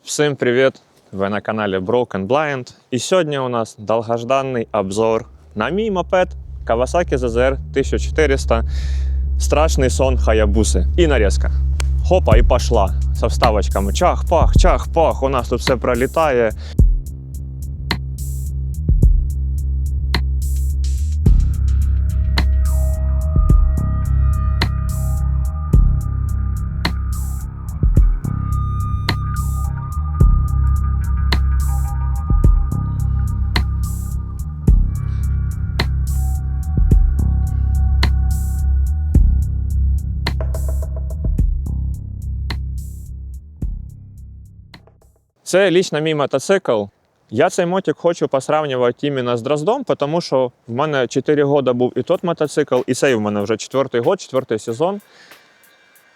Всем привет! Вы на канале Broken Blind. И сегодня у нас долгожданный обзор на мой мопед Kawasaki ZZR 1400. Страшный сон Хаябусы. И нарезка. Хопа, и пошла. Со вставочками. Чах-пах. У нас тут все пролетает. Це лично мій мотоцикл. Я цей мотик хочу посравнювати іменно з Дроздом, тому що в мене 4 роки був і тот мотоцикл, і цей в мене вже 4-й год, 4-й сезон.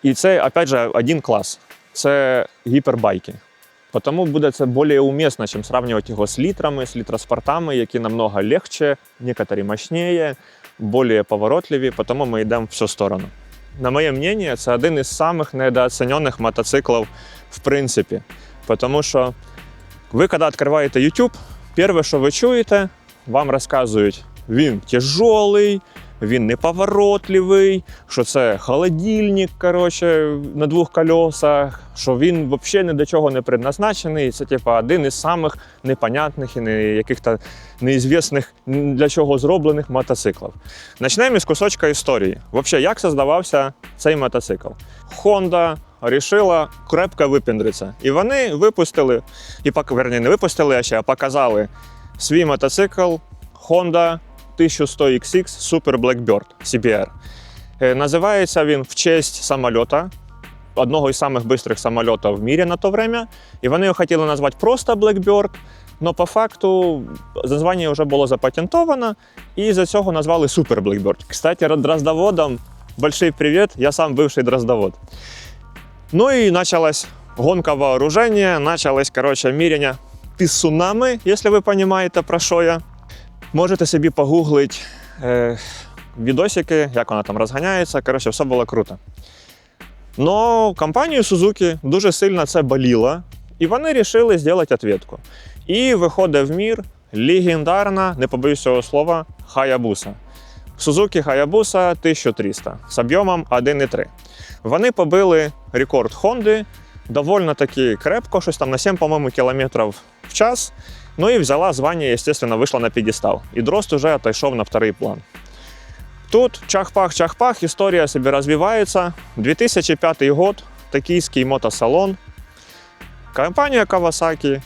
І це, опять же, один клас. Це гіпербайки. Тому буде це більш умісно, ніж сравнювати його з літрами, з літроспортами, які намного легче, некоторі мощніше, більш поворотливі, тому ми йдемо в цю сторону. На моє мнение, це один із самих недооцінених мотоциклів в принципі. Тому що ви, коли відкриваєте YouTube, перше, що ви чуєте, вам розказують, він тяжелий, він неповоротливий, що це холодильник, на двох колесах, що він взагалі ні до чого не предназначений. Це один із самих непонятних і яких-то неізвісних для чого зроблених мотоциклів. Почнемо з кусочка історії. Взагалі, як создавався цей мотоцикл? Honda вирішила крепко випендритися. І вони випустили, не випустили, а показали свій мотоцикл Honda 1100XX Super Blackbird CBR. Називається він в честь самоліта, одного із самих швидких самолітів в світі на то время. І вони його хотіли назвати просто Blackbird, але по факту названня вже було запатентовано, і за цього назвали Super Blackbird. Кстати, дроздоводам большой привет, я сам бывший дроздовод. Ну и началась гонка вооружения, началось, міряння пісунами, если вы понимаете, про що я. Можете собі погуглити відосики, як вона там розганяється, все було круто. Но компанію Suzuki дуже сильно це боліло, і вони вирішили зробити відповідку. І виходить в мір легендарна, не побоюсь цього слова, Hayabusa. Suzuki Hayabusa 1300 з об'ємом 1,3. Вони побили рекорд Honda доволі таки крепко, щось там на 7, по-моєму, кілометрів в час. Ну і взяла звання, звісно, вийшла на п'єдестал. І Дрозд уже отойшов на второй план. Тут чах-пах, історія собі розвивається. 2005 год, токійський мотосалон. Компанія Kawasaki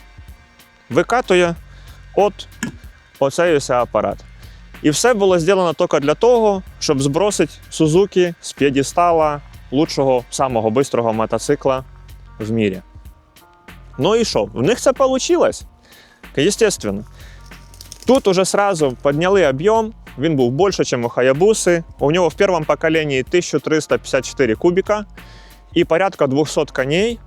викатує оцей ось апарат. І все було зроблено тільки для того, щоб збросити Suzuki з п'єдестала лучшого, самого швидкого мотоцикла в світі. Ну і що? В них це вийшло. Естественно. Тут уже сразу підняли об'єм, він був більше, ніж у Hayabusa. У нього в першому поколенні 1354 кубика і порядка 200 коней,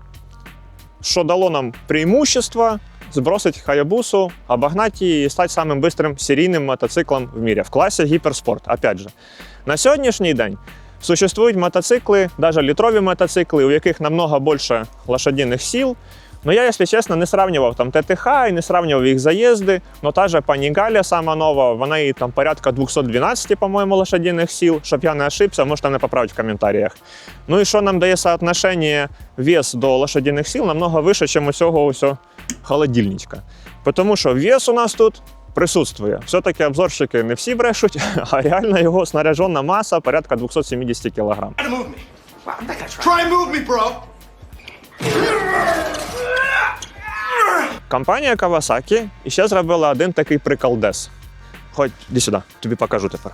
що дало нам преимущество збросити Hayabusa, обогнати її і стати самим швидким серійним мотоциклом в світі, в класі гіперспорт. Опять же, на сьогоднішній день существують мотоцикли, навіть літрові мотоцикли, у яких намного більше лошадиних сил. Но я, якщо чесно, не сравнював там ТТХ і не сравнював їх заїзди, но та же Panigale сама нова, вона і там порядка 212, по-моєму, лошадиних сил, щоб я не ошибся, можете мене поправити в коментарях. Ну і що нам дає соотношення вес до лошадиних сил намного вище, ніж у цього усього холодильничка. Тому що вес у нас тут присутствує. Все-таки обзорщики не всі брешуть, а реально його снаряжена маса порядка 270 кг. Компанія Kawasaki ще зробила один такий приколдес. Ходь, іди сюди, тобі покажу тепер.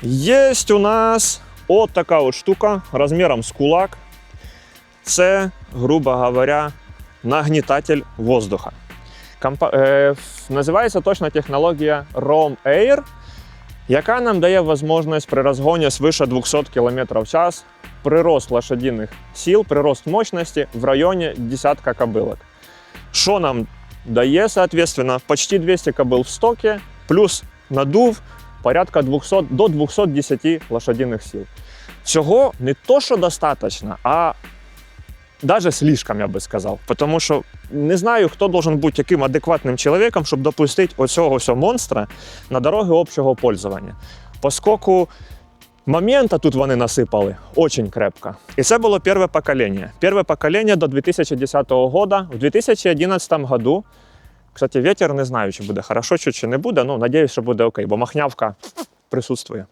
Єсть у нас от така от штука розміром з кулак. Це, грубо говоря, нагнітатель воздуха. Називається точно технологія Roam Air, яка нам дає можливість при розгоні свише 200 км в час прирост лошадиних сил, прирост мощності в районі десятка кобилок. Що нам дає, соответственно, почти 200 кобил в стокі, плюс надув порядка 200 до 210 лошадиних сил. Цього не то, що достатньо, а Даже слишком, я би сказав. Тому що не знаю, хто должен бути яким адекватним чоловіком, щоб допустити оцього всього монстра на дороги общого пользування. Поскольку момента тут вони насипали очень крепко. І це було перше покоління. Перше покоління до 2010 року. В 2011 году, кстати, ветер не знаю, чи буде хорошо, чи не буде, ну, надіюсь, що буде окей, бо махнявка присутствує.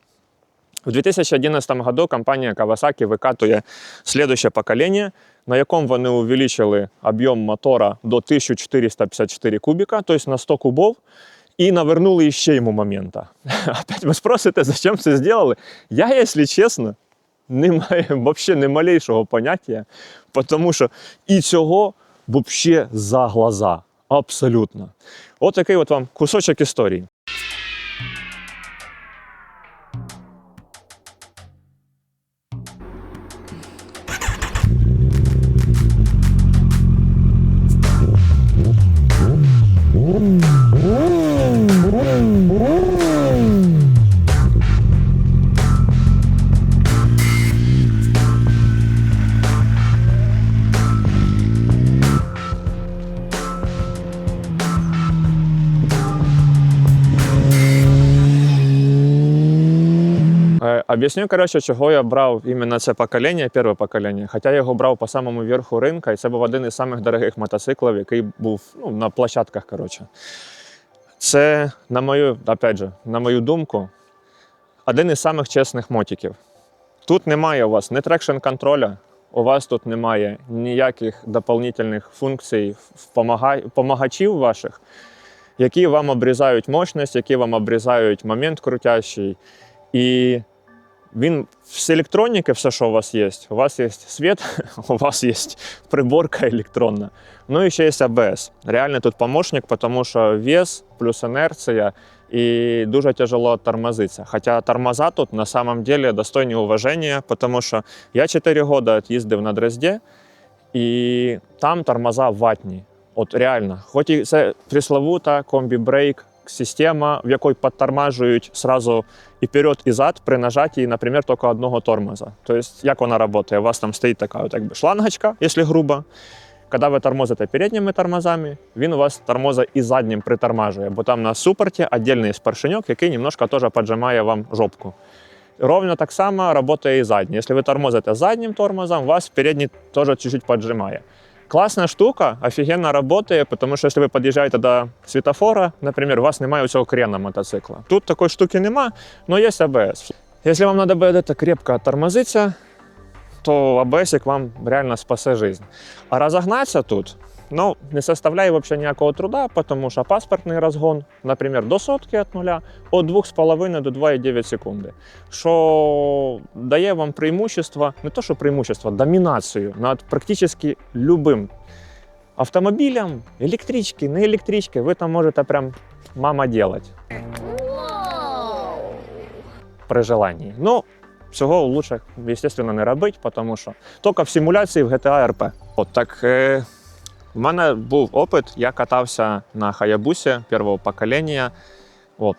В 2011 году компанія Kawasaki викатує слідуще покоління, на якому вони увеличили об'єм мотора до 1454 кубіка, тобто на 100 кубов, і навернули ще йому момента. Опять ви спросите, зачем це зробили? Я, якщо чесно, не маю взагалі ні малейшого поняття, тому що і цього взагалі за глаза. Абсолютно. От такий от вам кусочок історії. Об'ясню, коротше, чого я брав іменно це покоління, перше покоління, хоча я його брав по самому верху ринку, і це був один із самих дорогих мотоциклів, який був на площадках, коротше. Це, на мою думку, один із самих чесних мотиків. Тут немає у вас ні трекшн-контроля, у вас тут немає ніяких дополнительних функцій, помагачів ваших, які вам обрізають мощність, які вам обрізають момент крутящий. І він з електроніки, все, що у вас є світ, у вас є приборка електронна, ну і ще є АБС. Реально тут помощник, тому що вес плюс інерція і дуже тяжело тормозиться. Хоча тормоза тут на самом деле достойні уваження, тому що я 4 роки їздив на Дрозді, і там тормоза ватні. От реально, хоч і це пресловута комбі-брейк, система, в якій підтормажують сразу і вперед, і зад при нажатті, наприклад, тільки одного тормоза. Тобто, як вона працює? У вас там стоїть така от, якби, шлангочка, якщо грубо. Коли ви тормозите передніми тормозами, він у вас тормоза і заднім притормажує, бо там на супорті окремий поршеньок, який немножко теж піджимає вам жопку. Ровно так само працює і задній. Якщо ви тормозите заднім тормозом, вас передній теж чуть-чуть піджимає. Класна штука, офігенно працює, тому що якщо ви під'їжджаєте до світофора, наприклад, у вас немає цього крена мотоцикла. Тут такої штуки нема, але є АБС. Якщо вам треба буде крепко тормозитися, то АБС вам реально спасе життя. А розогнатися тут, не составляє взагалі ніякого труда, тому що паспортний розгон, наприклад, до сотки від нуля, від 2,5 до 2,9 секунди. Що дає вам преимущество, не то що преимущество, домінацію над практично любим автомобілем, електрички, не електрички, ви там можете прям мама делать. При желанні. Цього лучше, звісно, не робити, тому що тільки в симуляції в GTA RP. От так. У мене був опит, я катався на Хаябусі першого покоління,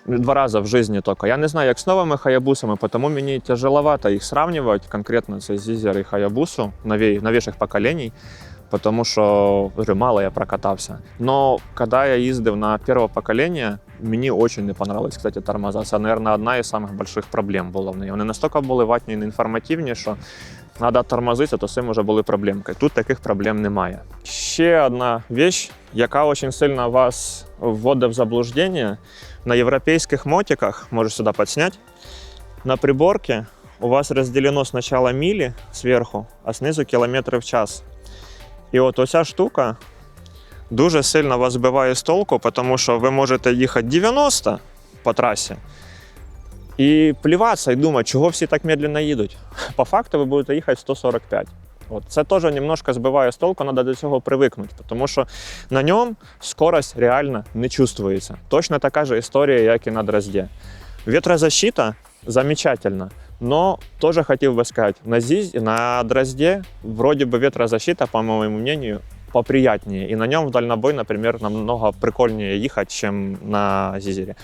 2 рази в житті тільки. Я не знаю, як з новими Хаябусами, тому мені тяжеловато їх сравнювати, конкретно це Зізер і Хаябусу новіших поколінь, тому що мало я прокатався. Но коли я їздив на перше покоління, мені дуже не понравились, кстати, тормоза. Це, мабуть, одна із самих великих проблем була в неї. Вони настільки були ватні і неінформативні, що треба тормозити, то з цим вже були проблемки. Тут таких проблем немає. Ще одна річ, яка дуже сильно вас вводить в заблуждення. На європейських мотиках, можу сюди підзняти, на приборці у вас розділено спочатку милі зверху, а знизу кілометри в час. І от оця штука дуже сильно вас збиває з толку, тому що ви можете їхати 90 по трасі і плюватися і думати, чого всі так медленно їдуть. По факту ви будете їхати 145. Це теж немножко збиває з толку, треба до цього привикнути, тому що на ньому скорость реально не чувствується. Точно така ж історія, як і на Дрозді. Ветрозащита замечательна, но тоже хотел бы сказать, на Дрозде вроде бы ветрозащита, по моему мнению, поприятнее. И на нем в дальнобой, например, намного прикольнее ехать, чем на Зизере.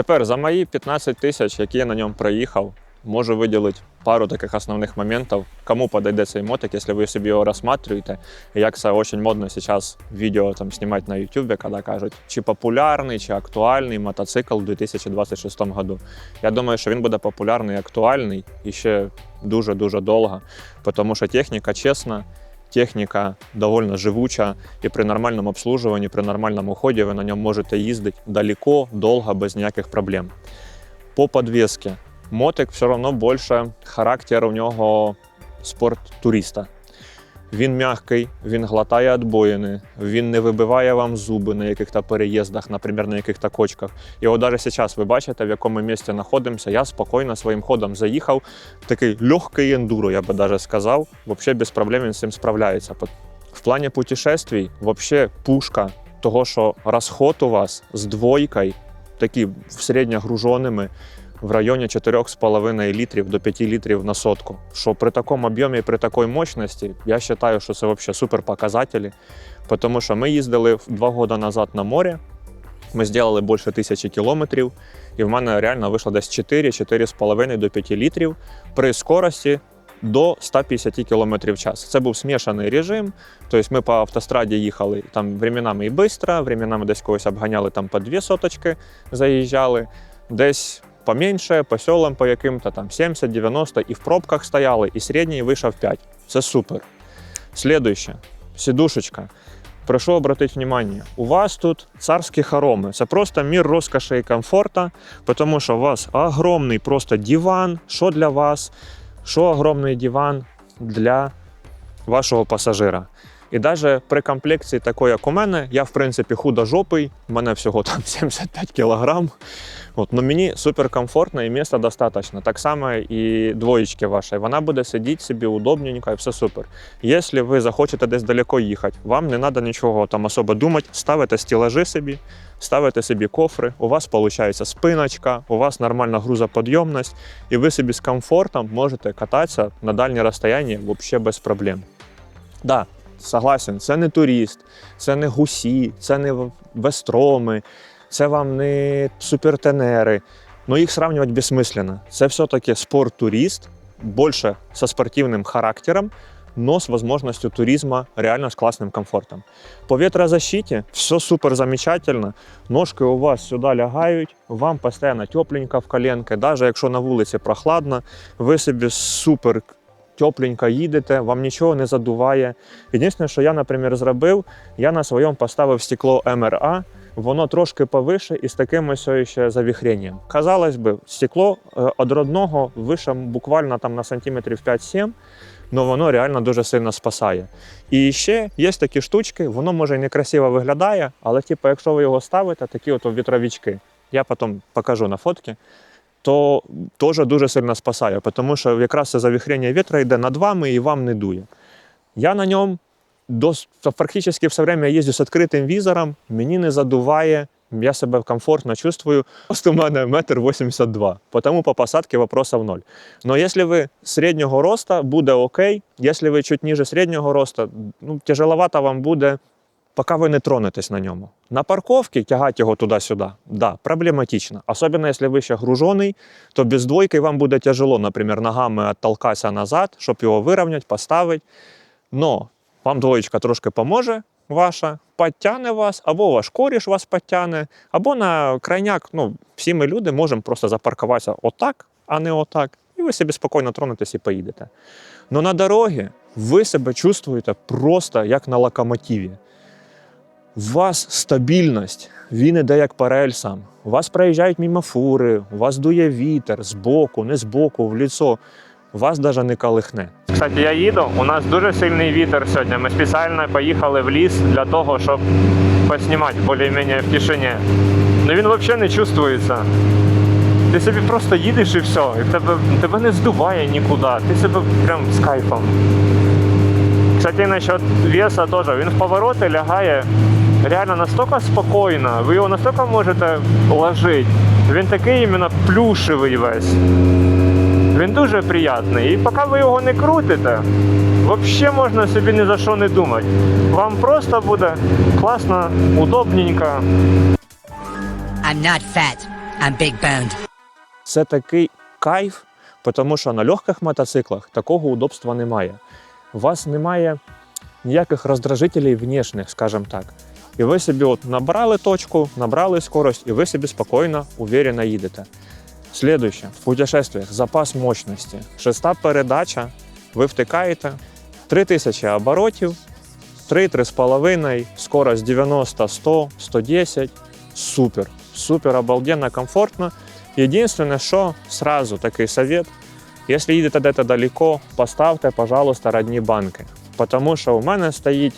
Тепер за мої 15 тисяч, які я на ньому проїхав, можу виділити пару таких основних моментів, кому подойде цей мотик, якщо ви собі його розглядаєте. Як це дуже модно зараз відео там знімати на YouTube, коли кажуть, чи популярний, чи актуальний мотоцикл у 2026 году. Я думаю, що він буде популярний і актуальний і ще дуже-дуже довго, тому що техніка чесна, техніка доволі живуча, і при нормальному обслуживанні, при нормальному ході ви на ньому можете їздити далеко, довго, без ніяких проблем. По підвісці. Мотик все одно більше характер у нього спорт-туриста. Він м'який, він глотає відбоїни, він не вибиває вам зуби на якихось переїздах, наприклад, на якихось кочках. І от навіть зараз ви бачите, в якому місці знаходимося, я спокійно своїм ходом заїхав. Такий легкий ендуро, я би навіть сказав, взагалі без проблем він з цим справляється. В плані путешествий, взагалі пушка того, що розход у вас з двойкою, такі середньогруженими, в районі 4,5 літрів до 5 літрів на сотку. Що при такому об'ємі і при такій мощності, я вважаю, що це взагалі супер показателі. Тому що ми їздили 2 роки назад на море, ми зробили більше 1000 кілометрів, і в мене реально вийшло десь 4-4,5 до 5 літрів при скорості до 150 км в час. Це був змішаний режим, тобто ми по автостраді їхали там временами і швидко, временами десь когось обганяли, там по 2 соточки заїжджали, десь поменьше, по селам, по яким-то там 70-90, і в пробках стояли, і середній вийшов 5. Це супер. Слідуюче. Сідушечка. Прошу обратити внимание, у вас тут царські хороми. Це просто мир розкоші і комфорту, тому що у вас огромний просто диван. Що для вас? Що огромний диван для вашого пасажира. І навіть при комплекції такої, як у мене, я, в принципі, художопий, в мене всього там 75 кілограм. Но мені суперкомфортно і місця достатньо. Так само і двоєчки вашої. Вона буде сидіти собі удобненько і все супер. Якщо ви захочете десь далеко їхати, вам не треба нічого там особо думати, ставите стелажі собі, ставите собі кофри, у вас виходить спиночка, у вас нормальна грузоподйомність, і ви собі з комфортом можете кататися на дальні розстояння взагалі без проблем. Да, согласен, це не турист, це не гусі, це не вестроми, це вам не супертенери, но їх сравнивать бессмысленно. Це все-таки спорт-турист, більше со спортивним характером, но с возможностью туризма реально с классным комфортом. По ветрозащите все супер замечательно. Ножки у вас сюди лягають, вам постійно тепленько в коленки, навіть якщо на вулиці прохладно, ви собі супер тепленько їдете, вам нічого не задуває. Єдине, що я, наприклад, зробив, я на своєму поставив стекло МРА, воно трошки повише і з таким ось ще завіхренням. Казалось би, стекло від родного вище буквально там на сантиметрів 5-7, але воно реально дуже сильно спасає. І ще є такі штучки, воно може і некрасиво виглядає, але типу, якщо ви його ставите, такі от вітровички, я потім покажу на фотки, то теж дуже сильно спасає, тому що якраз це завіхрення вітра йде над вами і вам не дує. Я на ньому практично все время їздю з відкритим візором, мені не задуває, я себе комфортно чувствую. Просто у мене 1,82 м, тому по посадці вопросов ноль. Но якщо ви середнього росту, буде окей. Якщо ви чуть ниже середнього росту, тяжеловато вам буде, поки ви не тронетесь на ньому. На парковці тягати його туди-сюди, да, проблематично. Особливо, якщо ви ще гружений, то без двойки вам буде тяжело, наприклад, ногами відтолкатися назад, щоб його вирівняти, поставити. Но вам двоєчка трошки поможе ваша, підтягне вас, або ваш коріш вас підтягне, або на крайняк, всі ми люди можемо просто запаркуватися отак, а не отак, і ви собі спокійно тронетесь і поїдете. Но на дорогі ви себе чувствуєте просто як на локомотиві. У вас стабільність, він іде як по рельсам, у вас проїжджають мимо фури, у вас дує вітер збоку, не збоку, в лицо. Вас навіть не колихне. Кстати, я їду, у нас дуже сильний вітер сьогодні. Ми спеціально поїхали в ліс для того, щоб поснімати більш-менш в тишині. Но він взагалі не чувствується. Ти собі просто їдеш і все, і тебе не здуває нікуди, ти себе прям з кайфом. Кстати, насчет веса теж, він в повороти лягає реально настільки спокійно, ви його настільки можете ложити. Він такий іменно плюшевий весь. Він дуже приємний. І поки ви його не крутите, взагалі можна собі ні за що не думати. Вам просто буде класно, удобненько. I'm not fat. I'm big boned. Це такий кайф, тому що на легких мотоциклах такого удобства немає. У вас немає ніяких роздражителей внешних, скажімо так. І ви собі от набрали точку, набрали скорость, і ви собі спокійно, уверенно їдете. Слідуюче, в путешествиях запас мощності. 6-та передача, ви втикаєте, 3000 оборотів, 3-3,5, скорость 90, 100, 110. Супер, супер, обалденно, комфортно. Єдине, що сразу такий совет, якщо їдете десь далеко, поставте, пожалуйста, родні банки. Тому що у мене стоїть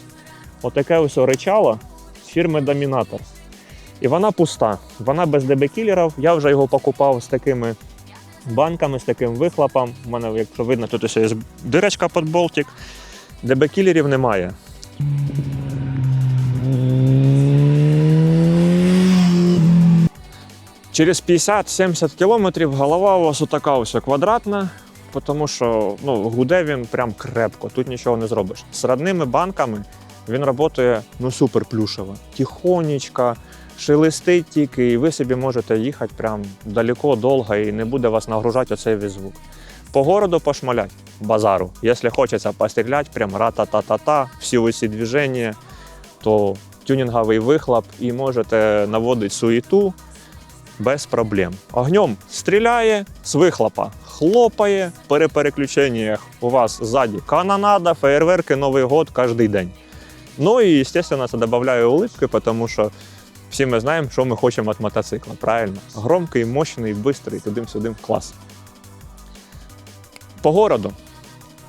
отаке ось ричало з фірми Dominator. І вона пуста, вона без ДБ-кілерів. Я вже його покупав з такими банками, з таким вихлопом. У мене, якщо видно, тут ось є дирочка під болтик. ДБ-кілерів немає. Через 50-70 кілометрів голова у вас отака ось квадратна, тому що гуде він прям крепко, тут нічого не зробиш. З родними банками він працює супер плюшево. Тихонечко, шелестить тільки, і ви собі можете їхати прям далеко, довго, і не буде вас нагружати оцей весь звук. По городу пошмалять, базару. Якщо хочеться постріляти, прям ра-та-та-та-та, всі усі движення, то тюнінговий вихлоп і можете наводити суєту без проблем. Огнем стріляє, з вихлопа хлопає, при переключеннях у вас ззаді канонада, феєрверки, Новий год кожен день. Ну і, звісно, це додає улыбки, тому що всі ми знаємо, що ми хочемо від мотоцикла, правильно? Громкий, мощний, бистрий, тудим-сюдим, клас. По городу,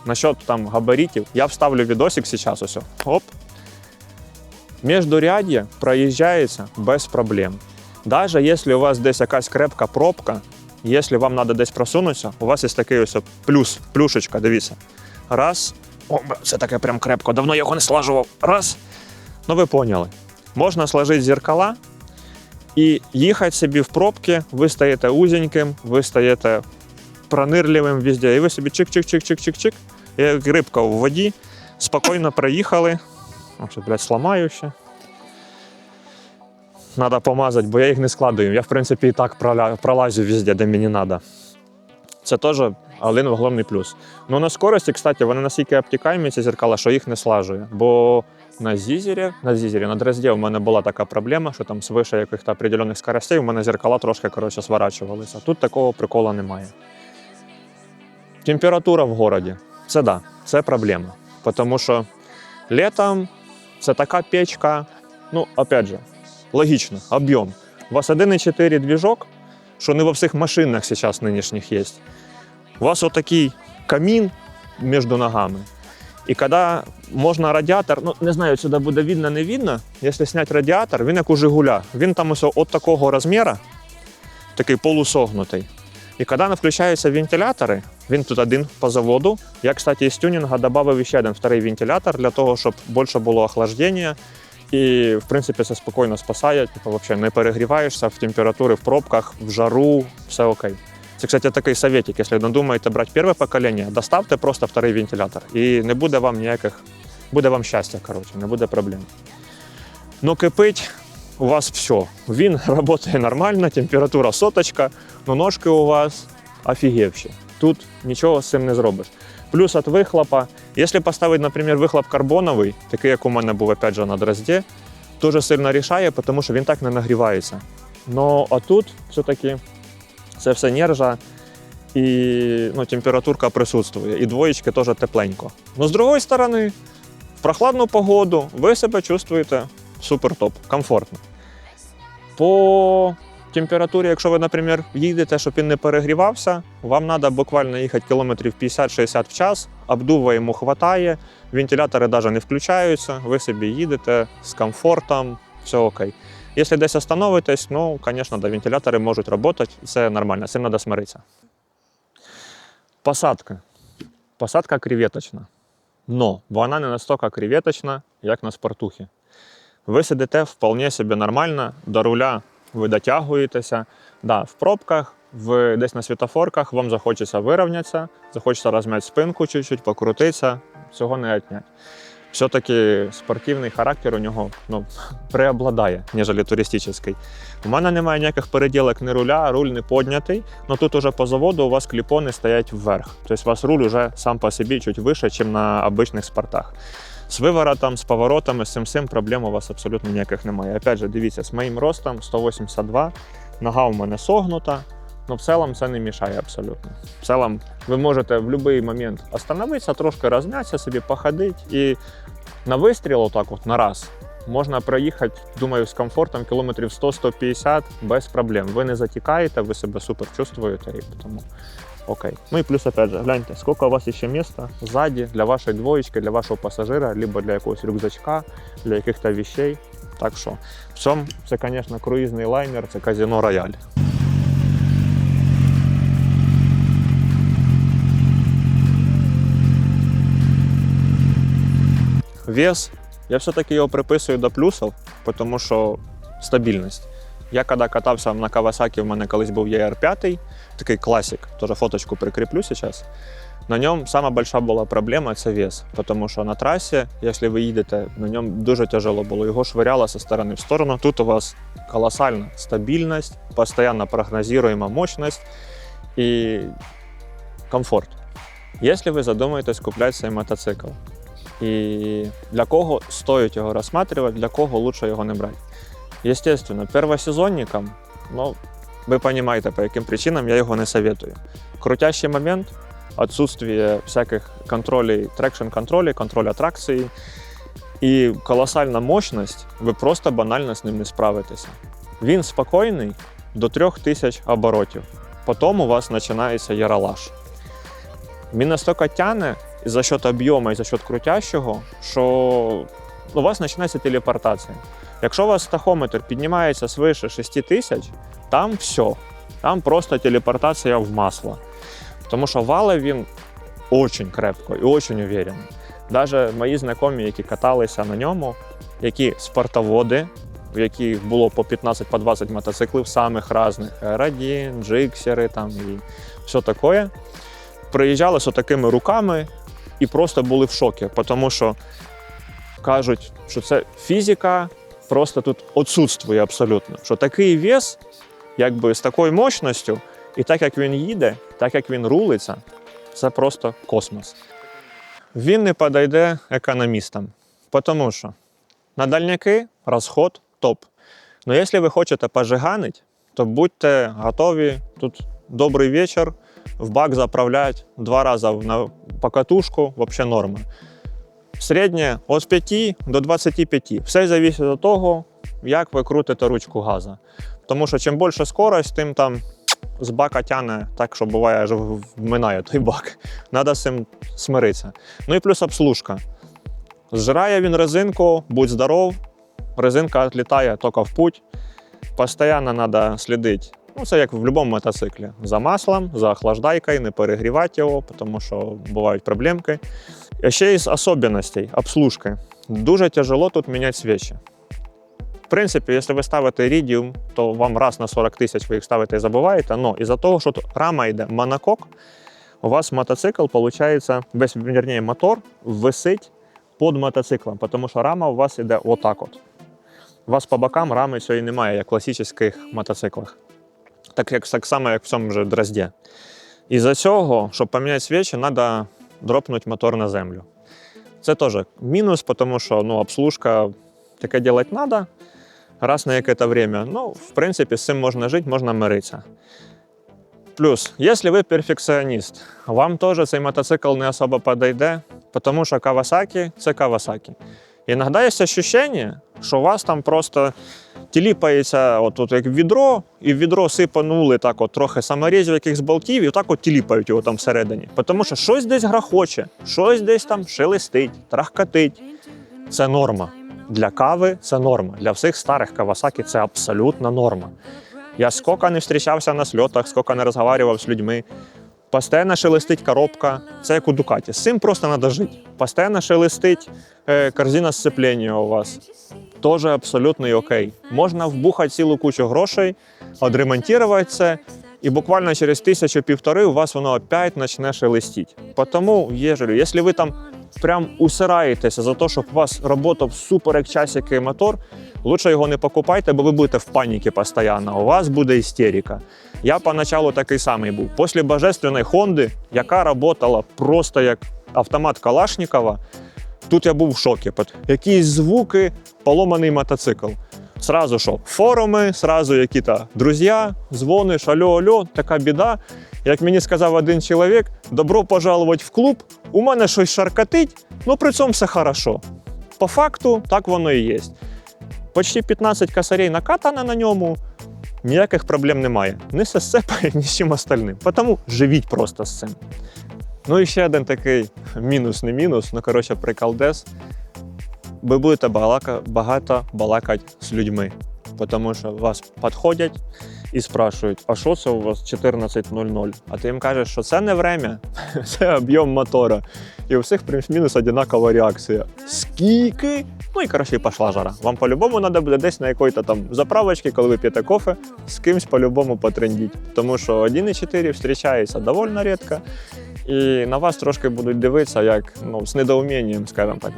насчет там габаритів, я вставлю відосик зараз, ось, оп. Междурядье проїжджається без проблем. Даже якщо у вас десь якась крепка пробка, якщо вам треба десь просунутися, у вас є такий ось плюшечка, дивіться. Раз, о, це таке прям крепко, давно його не слажував. Раз, ви поняли. Можна сложити зеркала і їхати собі в пробки, ви стаєте узеньким, ви стаєте пронирливим везде, і ви собі чик-чик-чик-чик-чик-чик, як рибка в воді, спокійно проїхали. О, що, блядь, сламаю ще. Надо помазати, бо я їх не складаю. Я, в принципі, і так пролазю везде, де мені треба. Це теж один головний плюс. Ну, на скорості, кстати, вони настільки обтікаємі, ці зеркала, що їх не слажує. Бо на Зізері, на Дрезді у мене була така проблема, що там свише якихось определених скоростей у мене зеркала трошки, сворачувалися. Тут такого прикола немає. Температура в городі. Це да, це проблема. Тому що літом це така печка, опять же, логічно, об'єм. У вас 1,4 движок, що не во всіх машинах зараз нинішніх є. У вас отакий камін між ногами. І коли можна радіатор, не знаю, сюди буде видно, не видно, якщо зняти радіатор, він як у Жигуля. Він там ось от такого розміру, такий полусогнутий. І коли не включаються вентилятори, він тут один по заводу. Я, кстати, із тюнінга додав ще один вторий вентилятор, для того, щоб більше було охлаждення. І, в принципі, це спокійно спасає, взагалі не перегріваєшся в температурі, в пробках, в жару, все окей. Це, кстати, такий советик, якщо надумаєте брати перше покоління, доставте просто вторий вентилятор. І не буде вам буде вам щастя, не буде проблем. Кипить у вас все. Він працює нормально, температура соточка, ножки у вас офігевші. Тут нічого з цим не зробиш. Плюс від вихлопа, якщо поставити, наприклад, вихлоп карбоновий, такий, як у мене був, опять же, на Дрезді, дуже сильно рішає, тому що він так не нагрівається. А тут все-таки це все нержа і температурка присутствує. І двоєчки теж тепленько. З другої сторони, в прохладну погоду ви себе чувствуєте супер-топ, комфортно. По температурі, якщо ви, наприклад, їдете, щоб він не перегрівався, вам треба буквально їхати кілометрів 50-60 в час, обдува йому вистачає, вентилятори навіть не включаються, ви собі їдете з комфортом, все окей. Якщо десь остановитесь, звісно, вентилятори можуть працювати, це нормально, з цим треба смиритися. Посадка. Посадка креветочна. Но вона не настільки креветочна, як на спортухі. Ви сидите вполне собі нормально, до руля ви дотягуєтеся. Да, в пробках, десь на світофорках вам захочеться вирівнятися, захочеться розм'яти спинку чуть-чуть, покрутитися, цього не відняти. все-таки спортивний характер у нього преобладає, ніж туристичний. У мене немає ніяких переділок ні руля, руль не піднятий, але тут уже по заводу у вас кліпони стоять вверх. Тобто у вас руль уже сам по собі чуть вище, ніж на обичних спортах. З виворотом, з поворотами, з цим проблем у вас абсолютно ніяких немає. Опять же, дивіться, з моїм ростом 182, нога у мене согнута, в цілому це не мішає абсолютно. В цілому ви можете в будь-який момент остановитися, трошки розм'ятися собі, походити і на вистріл отак от на раз можна проїхати, думаю, з комфортом кілометрів 100-150 без проблем. Ви не затікаєте, ви себе супер чувствуєте і тому окей. Ну і плюс, опять же, гляньте, скільки у вас ще місця ззаді для вашої двоєчки, для вашого пасажира, либо для якогось рюкзачка, для яких-то вещей. Так що, в цьому це, звісно, круїзний лайнер, це казино Рояль. Вес, я все-таки його приписую до плюсів, тому що стабільність. Я коли катався на Кавасакі, в мене колись був ER5, такий класик, теж фоточку прикріплю зараз. На ньому найбільша була проблема – це вес, тому що на трасі, якщо ви їдете, на ньому дуже тяжело було, його швиряло зі сторони в сторону. Тут у вас колосальна стабільність, постійно прогнозуема мощність і комфорт. Якщо ви задумаєтесь купляти цей мотоцикл, і для кого стоїть його розглядати, для кого краще його не брати. Естественно, первосезонникам, ви розумієте, по яким причинам я його не советую. Крутящий момент – відсутствие всяких контролей, трекшн-контролей, контроля тракції і колосальна мощність, ви просто банально з ним не справитеся. Він спокійний до 3000 оборотів. Потім у вас починається яролаж. Він настільки тягне за счет об'єму і за счет крутящого, що у вас починається телепортація. Якщо у вас тахометр піднімається свише 6000, там все. Там просто телепортація в масло. Тому що валить він дуже крепко і дуже уверенно. Навіть мої знайомі, які каталися на ньому, які спортоводи, в яких було по 15-20 мотоциклів самих різних, R1, джиксери там і все таке, приїжджали з такими руками і просто були в шокі, тому що кажуть, що це фізика просто тут відсутствує абсолютно. Що такий вес, якби з такою мощністю, і так як він їде, так як він рулиться, це просто космос. Він не підійде економістам, тому що на дальняки розход топ. Но якщо ви хочете пожиганити, то будьте готові, тут добрий вечір, в бак заправлять 2 рази на покатушку, взагалі норма. Середнє від 5 до 25. Все залежить від того, як ви крутите ручку газу. Тому що чим більша скорость, тим там з бака тягне так, що буває, аж вминає той бак. Треба з цим смиритися. Ну і плюс обслужка. Зжирає він резинку, будь здоров, резинка відлітає тільки в путь. Постійно треба слідити. Це як в будь-якому мотоциклі. За маслом, за охлаждайкою, не перегрівати його, тому що бувають проблемки. А ще із особливостей обслужки. Дуже тяжело тут міняти свічі. В принципі, якщо ви ставите іридіум, то вам раз на 40 тисяч ви їх ставите і забуваєте, але із-за того, що тут рама йде монокок, у вас мотоцикл, виходить, верніше, мотор висить під мотоциклом, тому що рама у вас йде отак от. У вас по бокам рами цієї немає, як в класичних мотоциклах. Так само, як в цьому же дрозді. Із-за цього, щоб поміняти свічі, треба дропнути мотор на землю. Це теж мінус, тому що обслужка таке робити треба раз на якесь время. В принципі, з цим можна жити, можна миритися. Плюс, якщо ви перфекціоніст, вам теж цей мотоцикл не особо підійде, тому що Kawasaki – це Kawasaki. Іноді є відчуття, що у вас там просто тіліпається от як відро, і в відро сипанули так от трохи саморізів якихось болтів, і отак от тіліпають його там всередині. Тому що щось десь грохоче, щось десь там шелестить, трахкотить. Це норма. Для кави це норма. Для всіх старих Kawasaki це абсолютно норма. Я скільки не зустрічався на сльотах, скільки не розмовляв з людьми. Постійно шелестить коробка, це як у Дукаті. З цим просто треба жити. Постійно шелестить корзина сцеплення у вас. Теж абсолютно і окей. Можна вбухати цілу кучу грошей, відремонтувати це, і буквально через 1000-1500 у вас воно опять почне шелестити. Тому, якщо ви там прям усираєтеся за те, щоб у вас працював супер як часики мотор, лучше його не покупайте, бо ви будете в паніці постійно, у вас буде істерика. Я поначалу такий самий був. Після божественної Хонди, яка працювала просто як автомат Калашникова, тут я був в шокі. Якісь звуки, поломаний мотоцикл. Сразу що? Форуми, сразу які-то друзі, дзвониш, алло, така біда. Як мені сказав один чоловік, добро пожаловать в клуб, у мене щось шаркатить, ну при цьому все хорошо. По факту, так воно і є. Почти 15 косарей накатано на ньому, ніяких проблем немає. Ні з сцепою, ні з чим остальним. Тому живіть просто з цим. Ну і ще один такий мінус, не мінус, ну коротше приколдес. Ви будете багато балакати з людьми, тому що вас підходять і спрашують, а що це у вас 14:00? А ти їм кажеш, що це не время, це об'єм мотора. І у всіх плюс-мінус одинакова реакція. Скільки? Ну і коротше, пішла жара. Вам по-любому треба буде десь на якої-то там заправочці, коли ви п'єте кофе, з кимсь по-любому потрендіть. Тому що 1.4 зустрічається доволі рідко. І на вас трошки будуть дивитися, як з недоумінням, скажімо так.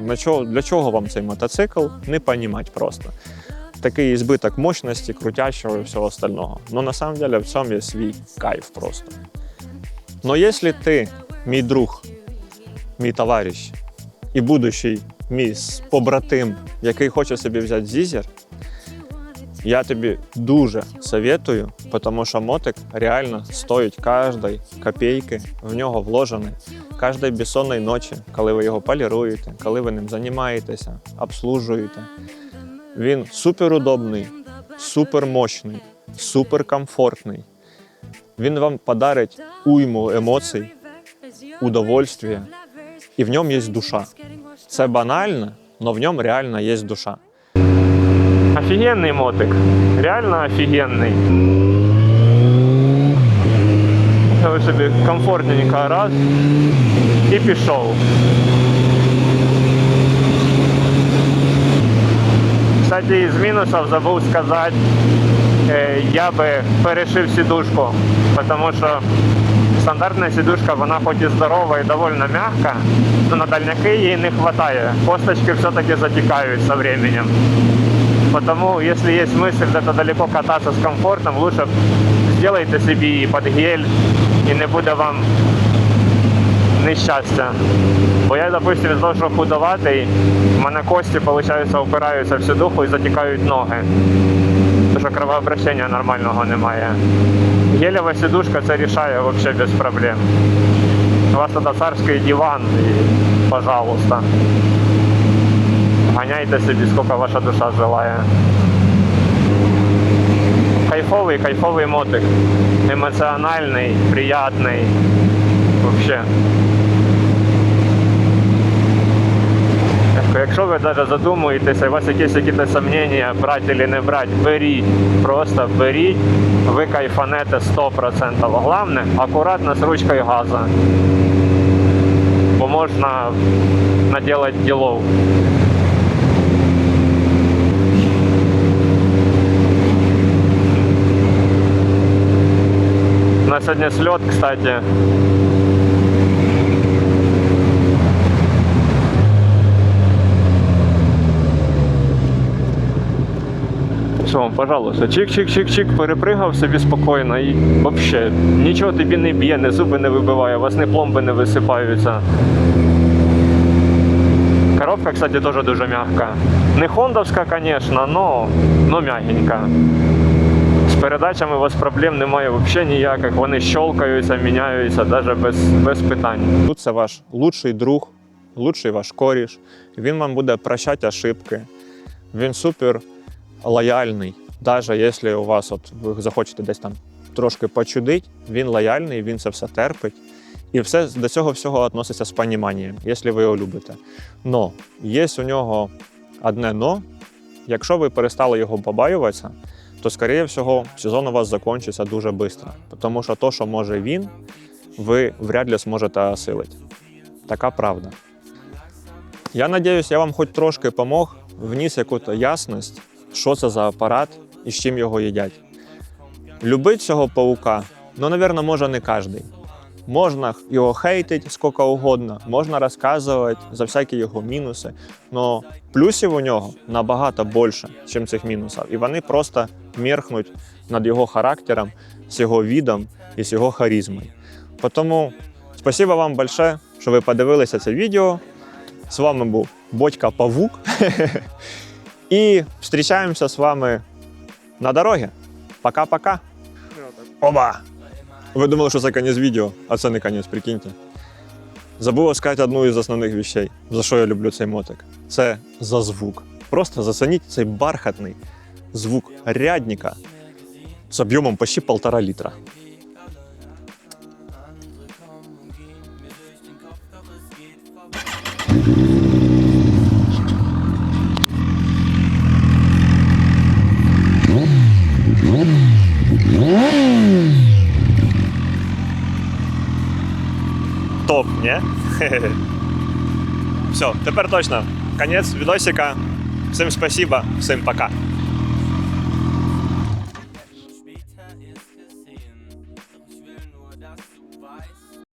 Для чого вам цей мотоцикл? Не розуміти просто. Такий збиток мощності, крутящого і всього остального. Но на самом деле в цьому є свій кайф просто. Но якщо ти, мій друг, мій товариш і будущий мій побратим, який хоче собі взяти зізер, я тобі дуже советую, тому що мотик реально стоїть кожної копійки в нього вложений, кожної безсонної ночі, коли ви його поліруєте, коли ви ним займаєтеся, обслужуєте. Він суперудобний, супермощний, суперкомфортний. Він вам подарить уйму емоцій, удовольствия, і в ньому є душа. Це банально, але в ньому реально є душа. Офігенний мотик, реально офігенний. Ви собі комфортненько раз і пішов. Кстати, із мінусів забув сказати, я би перешив сідушку, тому що стандартна сідушка, вона хоч і здорова і доволі м'яка, але на дальняки їй не вистачає. Косточки все-таки затікають з часом. Потому, если есть мысль где-то далеко кататься с комфортом, лучше сделайте себе под гель, и не буде вам нещастя. Бо я, допустим, з того, що худоватий, в мене кості, виходить, опираються в сідуху і затікають ноги. Тому що кровообращення нормального немає. Гелева сідушка це рішає взагалі без проблем. У вас тоді царський диван, і пожалуйста. Гоняйте собі, скільки ваша душа желає. Кайфовий мотик. Емоціональний, приятний. Вообще. Якщо ви навіть задумуєтеся, у вас якісь сумніви, брати чи не брати, беріть. Просто беріть, ви кайфанете 100%. Головне, акуратно з ручкою газу. Бо можна наделать ділов. На сьогодні сльот, кстати. Що, пожалуйста, чик-чик-чик-чик, перепригав собі спокійно і взагалі нічого тобі не б'є, не зуби не вибиває, у вас не пломби не висипаються. Коробка, кстати, теж дуже м'яка. Не хондовська, звісно, но м'ягенька. З передачами у вас проблем немає взагалі ніяких, вони щелкаються, міняються, навіть без питань. Тут це ваш лучший друг, лучший ваш коріш, він вам буде прощати ошибки, він супер лояльний, навіть якщо у вас ви захочете десь там трошки почудити, він лояльний, він це все терпить. І все до цього всього відноситься з поніманням, якщо ви його любите. Но є у нього одне но. Якщо ви перестали його побоюватися, то, скоріше всього, сезон у вас закінчиться дуже швидко. Тому що те, що може він, ви вряд ли зможете осилити. Така правда. Я сподіваюся, я вам хоч трошки допомог, вніс якусь ясність, що це за апарат і з чим його їдять. Любить цього паука, мабуть, може не кожен. Можна його хейтити скільки угодно, можна розказувати за всякі його мінуси, але плюсів у нього набагато більше, ніж цих мінусів. І вони просто меркнуть над його характером, з його відом і з його харизмою. Тому спасибо вам большое, що ви подивилися це відео. З вами був Бодька Павук. І зустрічаємося з вами на дорогі. Пока-пока. Оба! Ви думали, що це кінець відео, а це не кінець, прикиньте. Забув сказати одну із основних речей, за що я люблю цей мотик. Це за звук. Просто зацініть цей бархатний звук рядника з об'ємом почти 1,5 літра. Топ, не? Все, тепер точно. Конець відосика. Всім спасибо, всім пока. Später erst gesehen, doch ich will nur, dass du weißt.